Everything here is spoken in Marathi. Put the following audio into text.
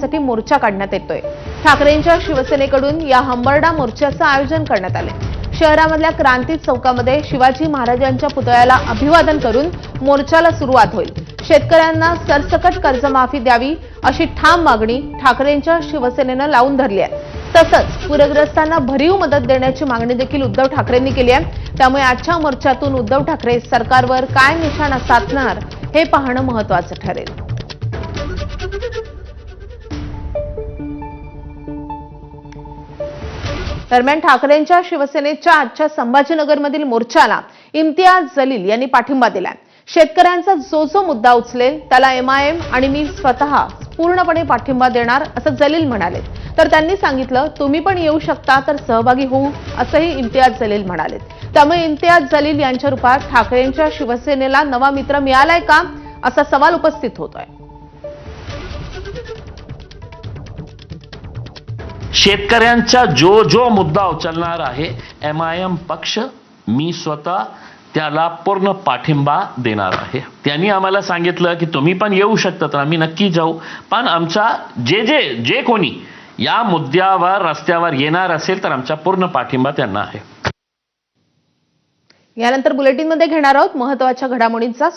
साठी मोर्चा काढण्यात येतोय। ठाकरेंच्या शिवसेनेकडून या हंबरडा मोर्चाचं आयोजन करण्यात आले। शहरामधल्या क्रांती चौकामध्ये शिवाजी महाराजांच्या पुतळ्याला अभिवादन करून मोर्चाला सुरुवात होईल। शेतकऱ्यांना सरसकट कर्जमाफी द्यावी अशी ठाम मागणी ठाकरेंच्या शिवसेनेनं लावून धरली आहे। तसंच पूरग्रस्तांना भरीव मदत देण्याची मागणी देखील उद्धव ठाकरेंनी केली आहे। त्यामुळे आजच्या मोर्चातून उद्धव ठाकरे सरकारवर काय निशाणा साधणार हे पाहणं महत्त्वाचं ठरेल। दरम्यान ठाकरेंच्या शिवसेनेच्या आजच्या संभाजीनगरमधील मोर्चाला इम्तियाज जलील यांनी पाठिंबा दिलाय। शेतकऱ्यांचा जो मुद्दा उचलेल त्याला एमआयएम आणि मी स्वतः पूर्णपणे पाठिंबा देणार असं जलील म्हणाले। तर त्यांनी सांगितलं तुम्ही पण येऊ शकता तर सहभागी होऊ असंही इम्तियाज जलील म्हणाले। त्यामुळे इम्तियाज जलील यांच्या रूपात ठाकरेंच्या शिवसेनेला नवा मित्र मिळालाय का असा सवाल उपस्थित होतोय। शेतकऱ्यांचा जो मुद्दा उचलणार आहे एमआयएम पक्ष मी स्वतः त्याला पूर्ण पाठिंबा देणार आहे। त्यांनी आम्हाला सांगितलं की तुम्ही पण येऊ शकता तर आम्ही नक्की जाऊ, पण आमचा जे कोणी या मुद्द्यावर रस्त्यावर येणार असेल तर आमचा पूर्ण पाठिंबा त्यांना आहे। यानंतर बुलेटिनमध्ये घेणार आहोत महत्त्वाच्या घडामोडींचा